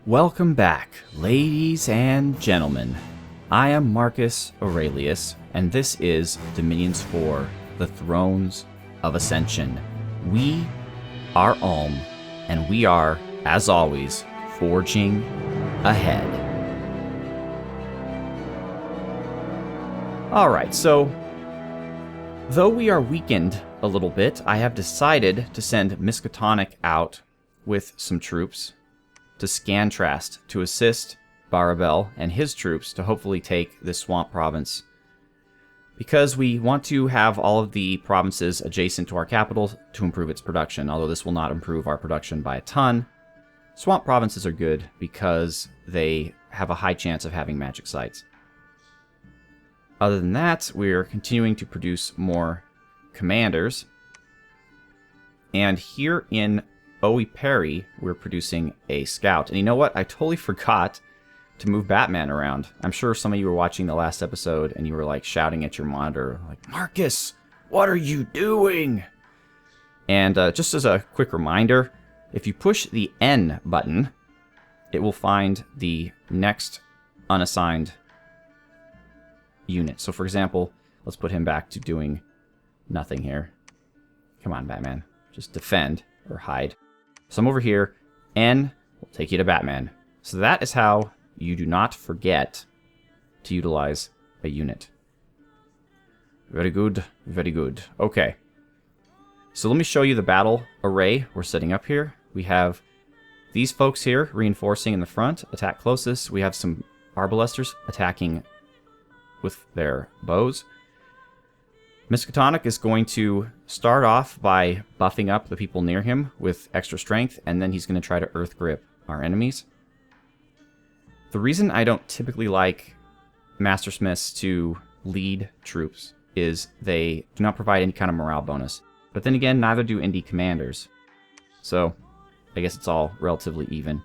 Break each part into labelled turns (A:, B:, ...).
A: Welcome back, ladies and gentlemen. I am Marcus Aurelius, and this is Dominions 4, The Thrones of Ascension. We are Ulm, and we are, as always, forging ahead. Alright, so, though we are weakened a little bit, I have decided to send Miskatonic out with some troops to Scant Trast to assist Barabel and his troops to hopefully take this swamp province. Because we want to have all of the provinces adjacent to our capital to improve its production, although this will not improve our production by a ton. Swamp provinces are good because they have a high chance of having magic sites. Other than that, we're continuing to produce more commanders. And here in Oiperi, we're producing a scout. And you know what? I totally forgot to move Batman around. I'm sure some of you were watching the last episode and you were like shouting at your monitor, like, Marcus, what are you doing? And just as a quick reminder, if you push the N button, it will find the next unassigned unit. So for example, let's put him back to doing nothing here. Come on, Batman. Just defend or hide. So I'm over here. N will take you to Batman. So that is how you do not forget to utilize a unit. Very good, very good. Okay. So let me show you the battle array we're setting up here. We have these folks here reinforcing in the front, attack closest. We have some arbalesters attacking with their bows. Miskatonic is going to start off by buffing up the people near him with extra strength, and then he's going to try to earth grip our enemies. The reason I don't typically like Mastersmiths to lead troops is they do not provide any kind of morale bonus. But then again, neither do indie commanders. So, I guess it's all relatively even.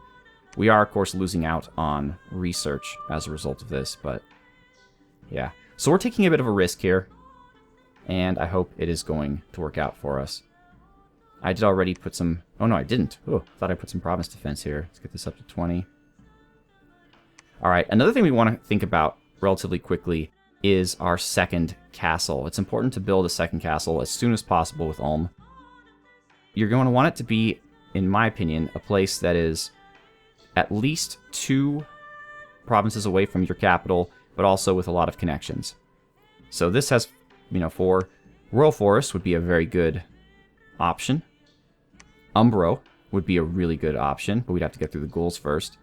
A: We are, of course, losing out on research as a result of this, but yeah. So we're taking a bit of a risk here, and I hope it is going to work out for us. I did already put some... Oh, no, I didn't. Oh, I thought I put some province defense here. Let's get this up to 20. Alright, another thing we want to think about relatively quickly is our second castle. It's important to build a second castle as soon as possible with Ulm. You're going to want it to be, in my opinion, a place that is at least 2 provinces away from your capital, but also with a lot of connections. So this has, for Royal Forest would be a very good option. Umbro would be a really good option, but we'd have to get through the ghouls first.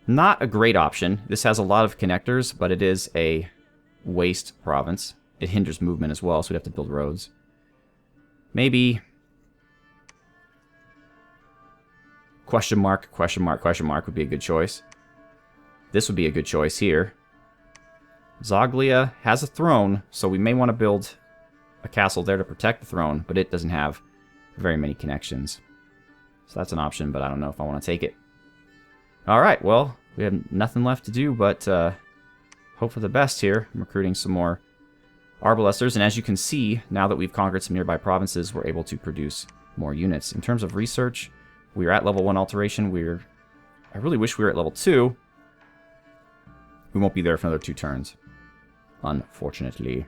A: Not a great option. This has a lot of connectors, but it is a waste province. It hinders movement as well, so we'd have to build roads. Maybe... question mark would be a good choice. This would be a good choice here. Zoglia has a throne, so we may want to build a castle there to protect the throne, but it doesn't have very many connections. So that's an option, but I don't know if I want to take it. Alright, well, we have nothing left to do but hope for the best here. I'm recruiting some more arbalesters, and as you can see, now that we've conquered some nearby provinces, we're able to produce more units. In terms of research, we're at level 1 alteration. I really wish we were at level 2. We won't be there for another 2 turns, unfortunately.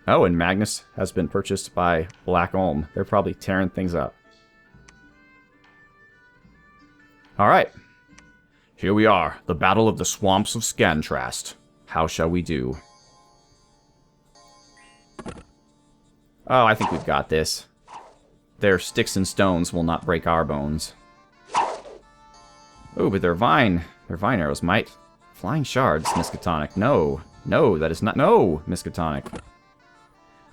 A: Oh, and Magnus has been purchased by Black Ulm. They're probably tearing things up. Alright. Here we are, the Battle of the Swamps of Scant Trast. How shall we do? Oh, I think we've got this. Their sticks and stones will not break our bones. Oh, but their vine arrows might. Flying shards, Miskatonic. No, that is not. No, Miskatonic.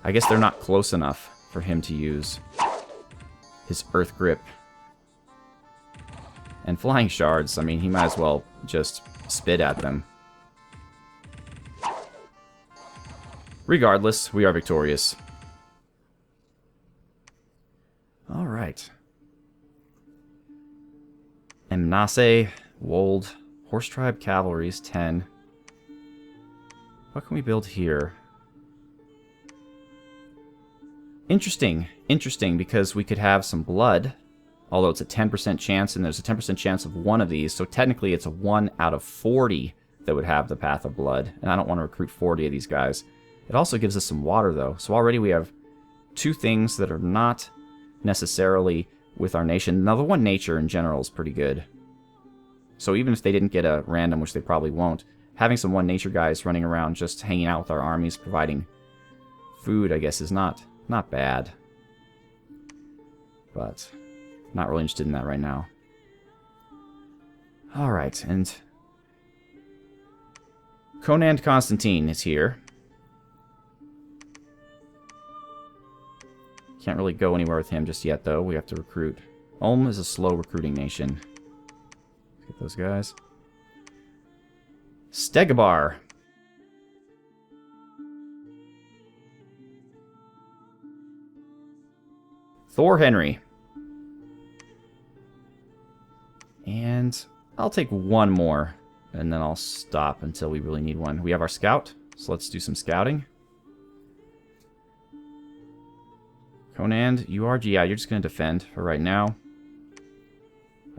A: I guess they're not close enough for him to use his earth grip. And flying shards, I mean, he might as well just spit at them. Regardless, we are victorious. Alright. Mnase, Wold, Horse Tribe Cavalry is 10. What can we build here? Interesting, because we could have some blood Although it's a 10% chance, and there's a 10% chance of one of these. So technically it's a 1 out of 40 that would have the Path of Blood. And I don't want to recruit 40 of these guys. It also gives us some water, though. So already we have 2 things that are not necessarily with our nation. Now, the one nature in general is pretty good. So even if they didn't get a random, which they probably won't, having some one nature guys running around just hanging out with our armies, providing food, I guess, is not bad. But not really interested in that right now. Alright, and Conan Constantine is here. Can't really go anywhere with him just yet, though. We have to recruit. Ulm is a slow recruiting nation. Let's get those guys. Stegabar. Thor Henry. And I'll take one more, and then I'll stop until we really need one. We have our scout, so let's do some scouting. Conan, you are GI. You're just going to defend for right now.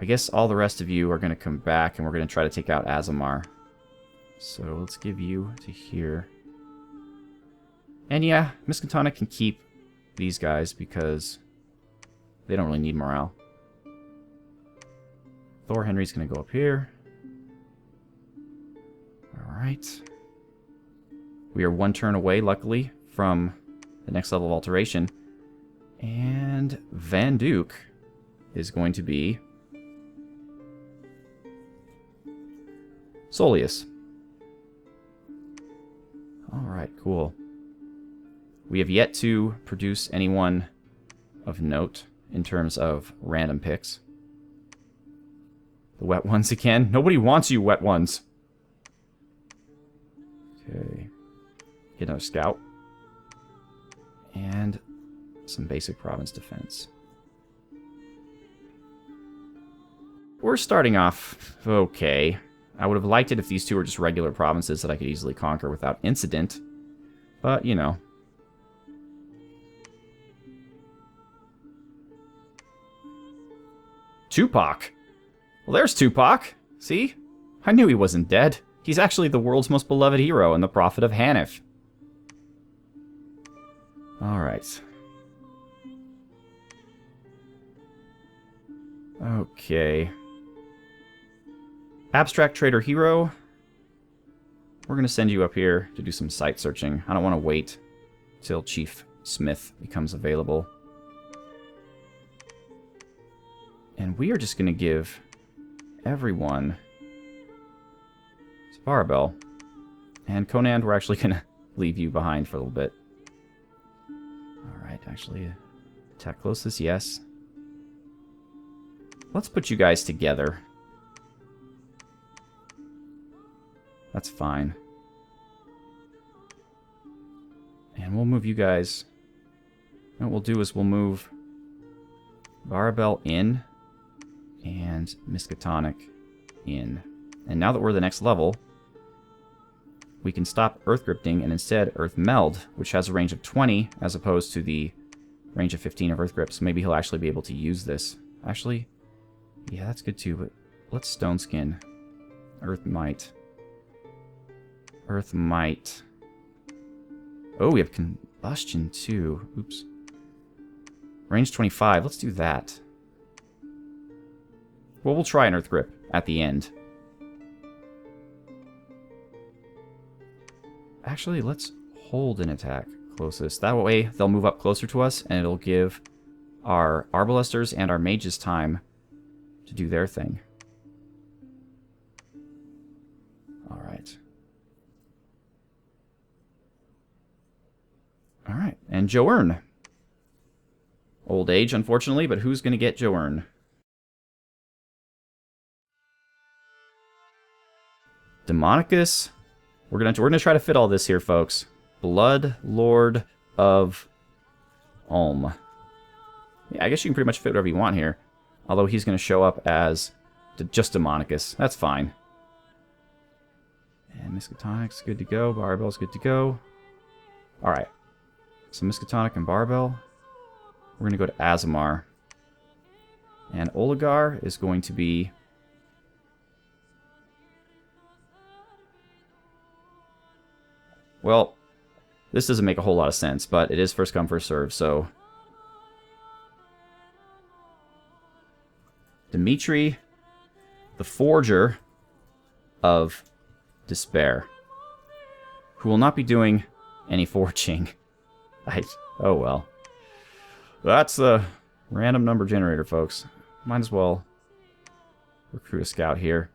A: I guess all the rest of you are going to come back, and we're going to try to take out Azamar. So let's give you to here. And yeah, Miskatonic can keep these guys because they don't really need morale. Thor Henry's going to go up here. Alright. We are 1 turn away, luckily, from the next level of alteration. And Van Duke is going to be Solius. Alright, cool. We have yet to produce anyone of note in terms of random picks. The wet ones again. Nobody wants you, wet ones. Okay. Get another scout. And some basic province defense. We're starting off okay. I would have liked it if these 2 were just regular provinces that I could easily conquer without incident. But, you know. Tupac. Well, there's Tupac. See? I knew he wasn't dead. He's actually the world's most beloved hero and the prophet of Hanif. Alright. Okay. Abstract Trader Hero. We're going to send you up here to do some site searching. I don't want to wait till Chief Smith becomes available. And we are just going to give everyone Sparabel. And Conan, we're actually going to leave you behind for a little bit. Alright, actually, attack closest, yes. Let's put you guys together. That's fine. And we'll move you guys. What we'll do is we'll move Barabel in and Miskatonic in. And now that we're the next level, we can stop Earth Grifting and instead Earth Meld, which has a range of 20 as opposed to the range of 15 of Earth Grip. So maybe he'll actually be able to use this. Actually, yeah, that's good too, but let's Stone Skin. Earth Might. Earth Might. Oh, we have Combustion too. Oops. Range 25. Let's do that. Well, we'll try an Earth Grip at the end. Actually, let's hold an attack closest. That way, they'll move up closer to us, and it'll give our Arbalesters and our Mages time to do their thing. Alright. Alright, and Joern. Old age, unfortunately, but who's going to get Joern? Demonicus. We're gonna try to fit all this here, folks. Blood Lord of Ulm. Yeah, I guess you can pretty much fit whatever you want here. Although he's gonna show up as just Demonicus. That's fine. And Miskatonic's good to go. Barbell's good to go. Alright. So Miskatonic and Barbell. We're gonna go to Azamar. And Oligar is going to be... Well, this doesn't make a whole lot of sense, but it is first come, first serve, so... Dimitri, the Forger of Despair, who will not be doing any forging. Oh well. That's a random number generator, folks. Might as well recruit a scout here.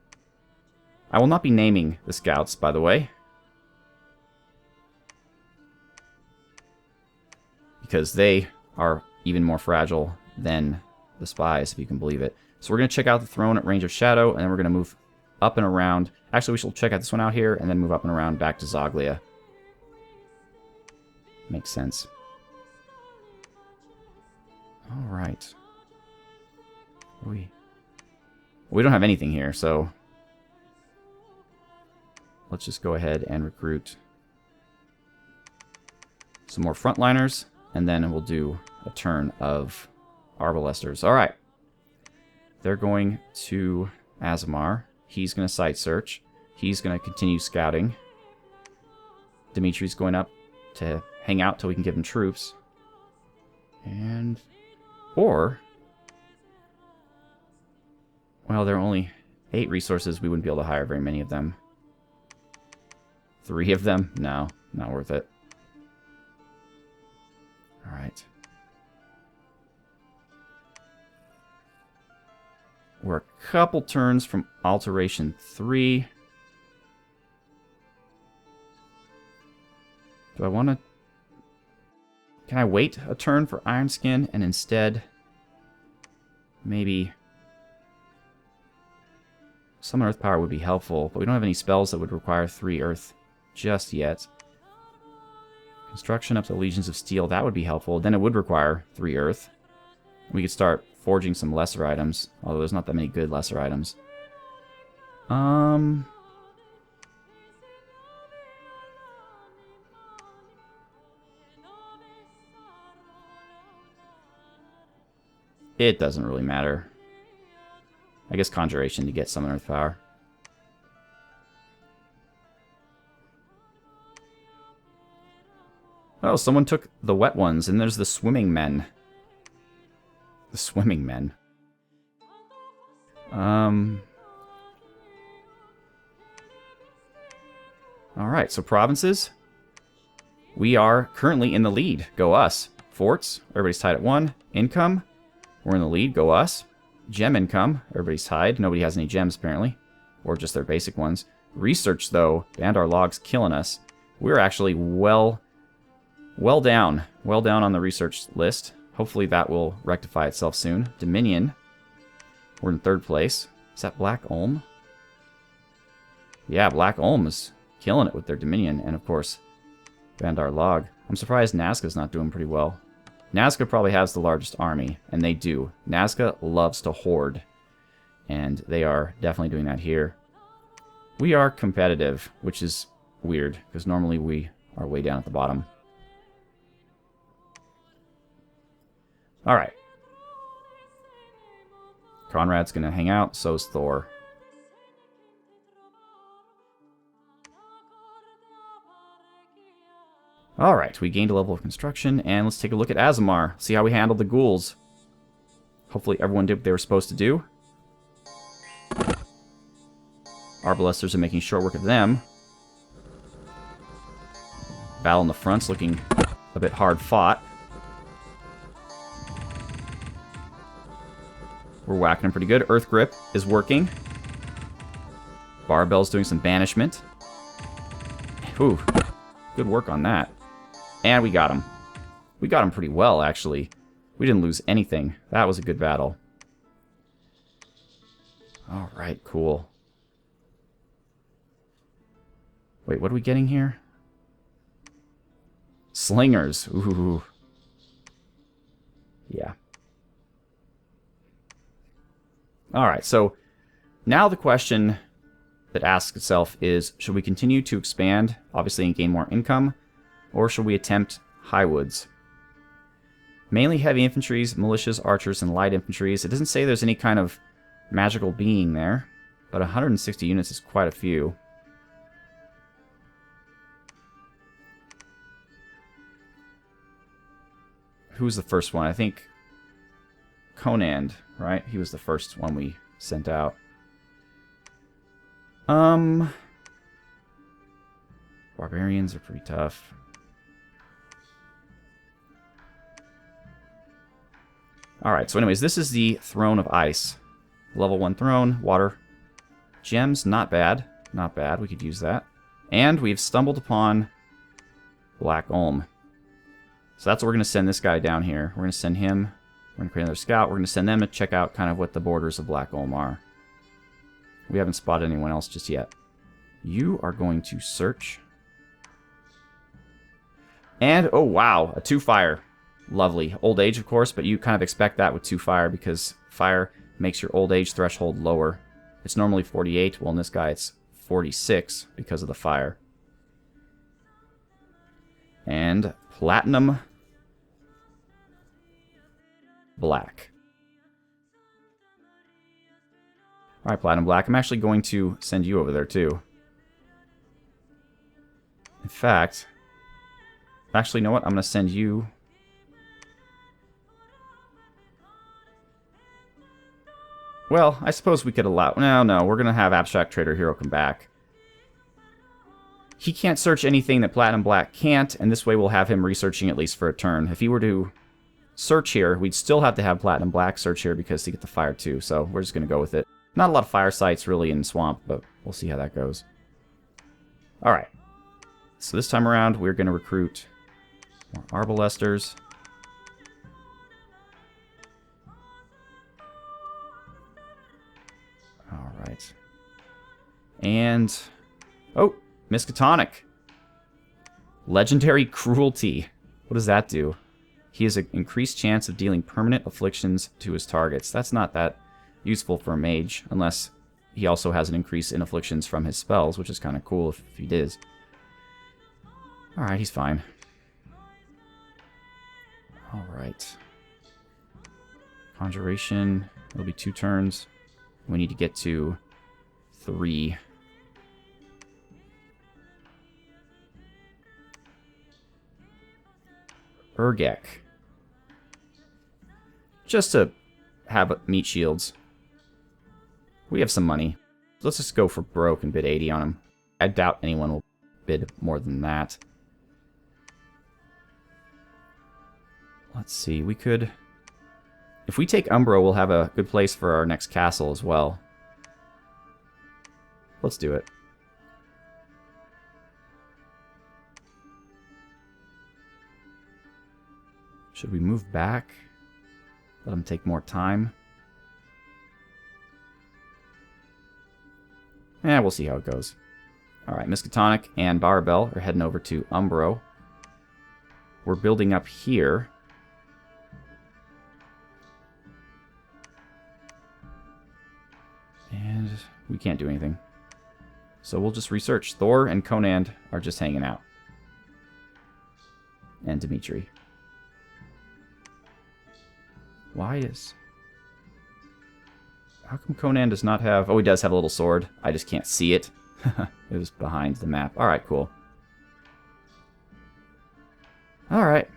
A: I will not be naming the scouts, by the way, because they are even more fragile than the spies, if you can believe it. So we're going to check out the throne at range of shadow, and then we're going to move up and around. Actually, we shall check out this one out here, and then move up and around back to Zoglia. Makes sense. Alright. We don't have anything here, so... Let's just go ahead and recruit some more frontliners, and then we'll do a turn of Arbalesters. Alright. They're going to Azamar. He's going to site search. He's going to continue scouting. Dimitri's going up to hang out till we can give him troops. And... Or... Well, there are only 8 resources. We wouldn't be able to hire very many of them. 3 of them? No, not worth it. Alright. We're a couple turns from Alteration 3. Do I want to... Can I wait a turn for Iron Skin and instead maybe... Some Earth Power would be helpful, but we don't have any spells that would require 3 Earth just yet. Construction up to Legions of Steel, that would be helpful. Then it would require 3 Earth. We could start forging some lesser items, although there's not that many good lesser items. It doesn't really matter. I guess Conjuration to get Summon Earth Power. Oh, someone took the wet ones, and there's the Swimming Men. The Swimming Men. Alright, so provinces. We are currently in the lead. Go us. Forts, everybody's tied at 1. Income, we're in the lead. Go us. Gem income, everybody's tied. Nobody has any gems, apparently. Or just their basic ones. Research, though, Bandar Log's killing us. We're actually well down on the research list. Hopefully that will rectify itself soon. Dominion, we're in 3rd place. Is that Black Ulm? Yeah, Black Ulm is killing it with their Dominion. And, of course, Bandar Log. I'm surprised Nazca's not doing pretty well. Nazca probably has the largest army, and they do. Nazca loves to hoard, and they are definitely doing that here. We are competitive, which is weird, because normally we are way down at the bottom. Alright. Conrad's going to hang out, so is Thor. Alright, we gained a level of construction, and let's take a look at Azamar. See how we handled the ghouls. Hopefully everyone did what they were supposed to do. Arbalesters are making short work of them. Battle in the front's looking a bit hard fought. We're whacking them pretty good. Earth Grip is working. Barbell's doing some banishment. Ooh, good work on that. And we got him. We got him pretty well, actually. We didn't lose anything. That was a good battle. Alright, cool. Wait, what are we getting here? Slingers. Ooh. Yeah. Alright, so now the question that asks itself is, should we continue to expand, obviously, and gain more income, or should we attempt Highwoods? Mainly heavy infantries, militias, archers, and light infantries. It doesn't say there's any kind of magical being there, but 160 units is quite a few. Who was the first one? I think Conand, right? He was the first one we sent out. Barbarians are pretty tough. Alright, so anyways, this is the Throne of Ice. Level 1 throne, water. Gems, not bad. Not bad, we could use that. And we've stumbled upon Black Ulm. So that's what we're going to send this guy down here. We're going to send him. We're going to create another scout. We're going to send them to check out kind of what the borders of Black Ulm are. We haven't spotted anyone else just yet. You are going to search. And, oh wow, a 2 fire. Lovely. Old age, of course, but you kind of expect that with 2 fire because fire makes your old age threshold lower. It's normally 48. Well, in this guy, it's 46 because of the fire. And platinum black. Alright, platinum black. I'm actually going to send you over there, too. In fact, actually, you know what? I'm going to send you... Well, I suppose we could allow... No, we're going to have Abstract Trader Hero come back. He can't search anything that Platinum Black can't, and this way we'll have him researching at least for a turn. If he were to search here, we'd still have to have Platinum Black search here because to get the fire too, so we're just going to go with it. Not a lot of fire sites really in Swamp, but we'll see how that goes. Alright. So this time around, we're going to recruit more Arbalesters. Alright. And... oh! Miskatonic. Legendary Cruelty. What does that do? He has an increased chance of dealing permanent afflictions to his targets. That's not that useful for a mage, unless he also has an increase in afflictions from his spells, which is kind of cool if he does. Alright, he's fine. Alright. Conjuration. It'll be 2 turns. We need to get to 3. Urgek. Just to have meat shields. We have some money. Let's just go for broke and bid 80 on him. I doubt anyone will bid more than that. Let's see, we could... if we take Umbro, we'll have a good place for our next castle as well. Let's do it. Should we move back? Let them take more time? Yeah, we'll see how it goes. Alright, Miskatonic and Barbell are heading over to Umbro. We're building up here. And we can't do anything. So we'll just research. Thor and Conand are just hanging out. And Dimitri. Why is... how come Conan does not have... oh, he does have a little sword. I just can't see it. It was behind the map. Alright, cool. Alright.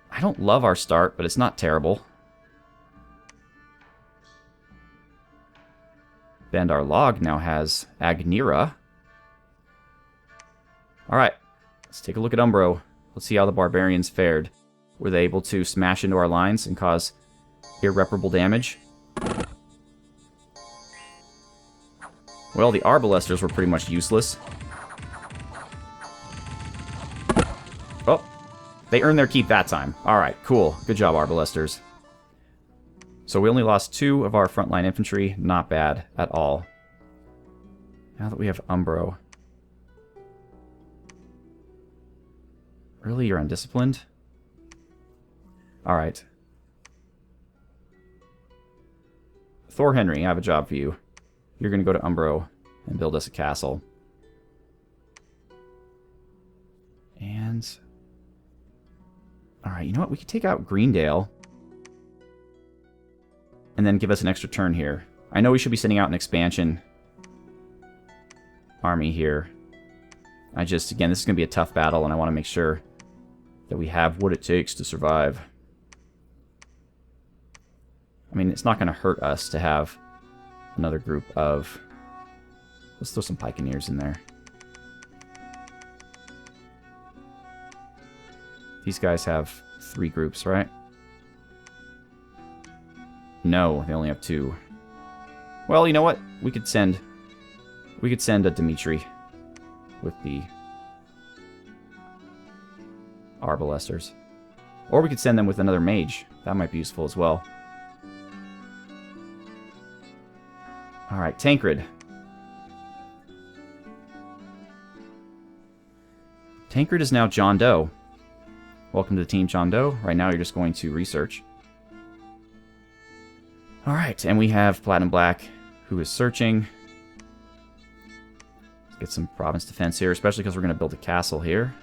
A: I don't love our start, but it's not terrible. Bandar Log now has Agnira. Alright. Let's take a look at Umbro. Let's see how the barbarians fared. Were they able to smash into our lines and cause irreparable damage? Well, the Arbalesters were pretty much useless. Oh, they earned their keep that time. Alright, cool. Good job, Arbalesters. So we only lost 2 of our frontline infantry. Not bad at all. Now that we have Umbro. Really? You're undisciplined? Alright. Thor Henry, I have a job for you. You're going to go to Umbro and build us a castle. And... alright, you know what? We could take out Greendale. and then give us an extra turn here. I know we should be sending out an expansion army here. Again, this is going to be a tough battle, and I want to make sure that we have what it takes to survive. I mean, it's not going to hurt us to have another group of... Let's throw some Pikeneers in there. These guys have 3 groups, right? No, they only have 2. Well, you know what? We could send a Dimitri with the Arbalesters. Or we could send them with another mage. That might be useful as well. Alright, Tancred. Tancred is now John Doe. Welcome to the team, John Doe. Right now you're just going to research. Alright, and we have Platinum Black, who is searching. Let's get some province defense here, especially because we're going to build a castle here.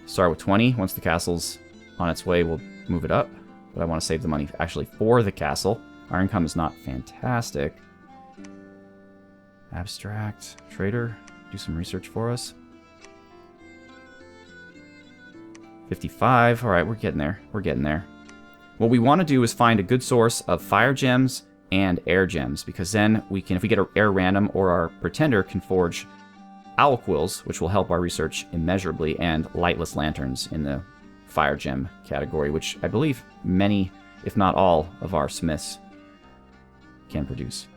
A: Start with 20. Once the castle's on its way, we'll move it up. But I want to save the money actually for the castle. Our income is not fantastic. Abstract. Trader. Do some research for us. 55. Alright, we're getting there. We're getting there. What we want to do is find a good source of fire gems and air gems, because then we can, if we get an air random or our pretender can forge owl quills, which will help our research immeasurably, and lightless lanterns in the fire gem category, which I believe many, if not all, of our smiths can produce.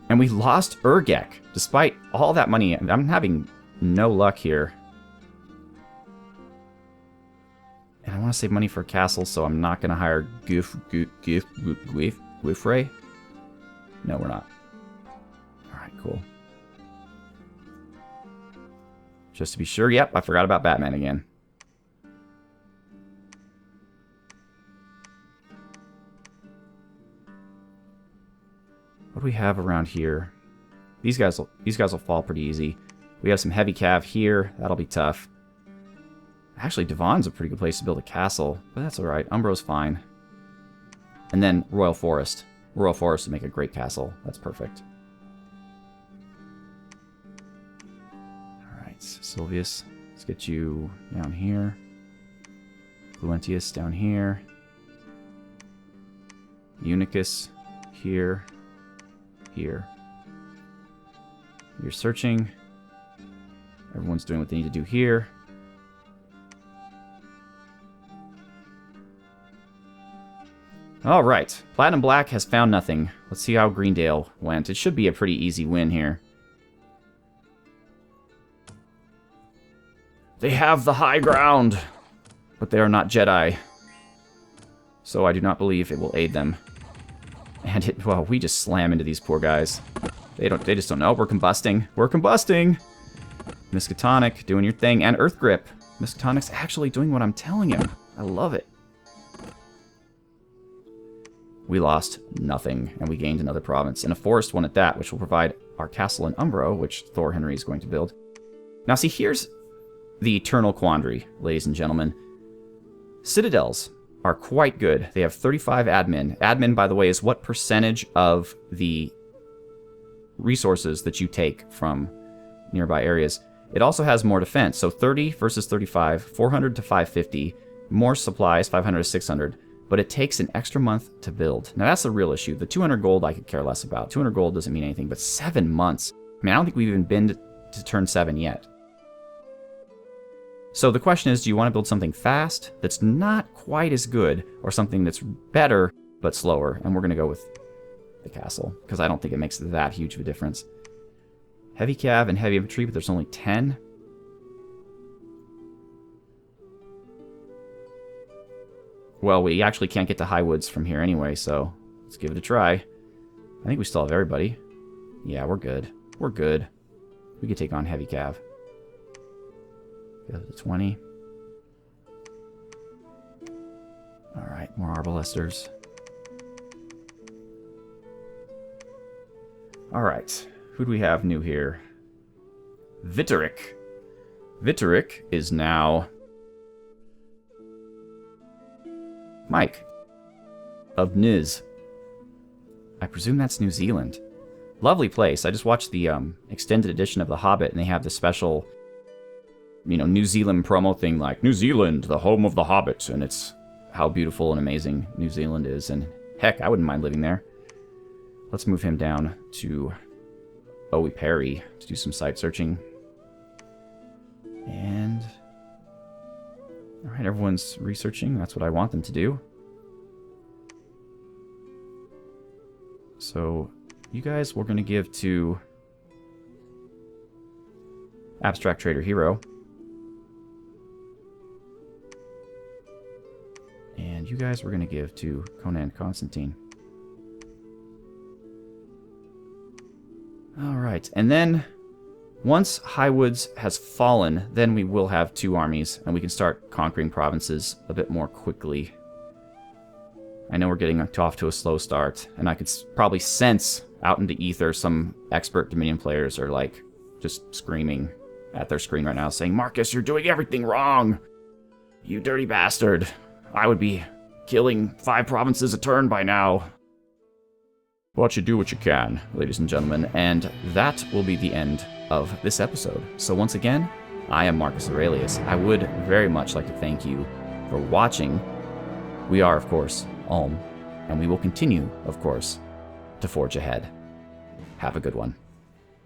A: And we lost Urgek, despite all that money. I'm having no luck here. And I want to save money for a castle, so I'm not going to hire Guifre. No, we're not. Alright, cool. Just to be sure, yep, I forgot about Batman again. What do we have around here? These guys will fall pretty easy. We have some heavy cav here. That'll be tough. Actually, Devon's a pretty good place to build a castle, but that's alright. Umbro's fine. And then Royal Forest. Royal Forest would make a great castle. That's perfect. Alright, Silvius. Let's get you down here. Fluentius down here. Unicus here. Here. You're searching. Everyone's doing what they need to do here. Alright, Platinum Black has found nothing. Let's see how Greendale went. It should be a pretty easy win here. They have the high ground, but they are not Jedi. So I do not believe it will aid them. And well, we just slam into these poor guys. They just don't know. We're combusting. We're combusting! Miskatonic, doing your thing. And Earth Grip. Miskatonic's actually doing what I'm telling him. I love it. We lost nothing, and we gained another province, and a forest one at that, which will provide our castle in Umbro, which Thor Henry is going to build. Now see, here's the eternal quandary, ladies and gentlemen. Citadels are quite good. They have 35 admin. Admin, by the way, is what percentage of the resources that you take from nearby areas. It also has more defense, so 30 versus 35, 400 to 550, more supplies, 500 to 600. But it takes an extra month to build. Now that's the real issue. The 200 gold I could care less about. 200 gold doesn't mean anything, but 7 months. I mean, I don't think we've even been to turn 7 yet. So the question is, do you want to build something fast that's not quite as good, or something that's better but slower? And we're going to go with the castle, because I don't think it makes that huge of a difference. Heavy cav and heavy infantry, but there's only 10. Well, we actually can't get to Highwoods from here anyway, so let's give it a try. I think we still have everybody. Yeah, we're good. We're good. We could take on heavy cav. Go to 20. Alright, more Arbalesters. Alright, who do we have new here? Vitteric. Vitteric is now Mike. of Niz. I presume that's New Zealand. Lovely place. I just watched the extended edition of The Hobbit, and they have the special, New Zealand promo thing, like, New Zealand, the home of the Hobbit, and it's how beautiful and amazing New Zealand is, and heck, I wouldn't mind living there. Let's move him down to Owie Perry to do some site searching. And... alright, everyone's researching. That's what I want them to do. So, you guys we're going to give to Abstract Trader Hero. And you guys we're going to give to Conan Constantine. Alright, and then once Highwoods has fallen, then we will have 2 armies, and we can start conquering provinces a bit more quickly. I know we're getting off to a slow start, and I could probably sense out into ether some expert Dominion players are like just screaming at their screen right now, saying, Marcus, you're doing everything wrong! You dirty bastard! I would be killing 5 provinces a turn by now. But you do what you can, ladies and gentlemen, and that will be the end of this episode. So once again, I am Marcus Aurelius. I would very much like to thank you for watching. We are, of course, Ulm, and we will continue, of course, to forge ahead. Have a good one.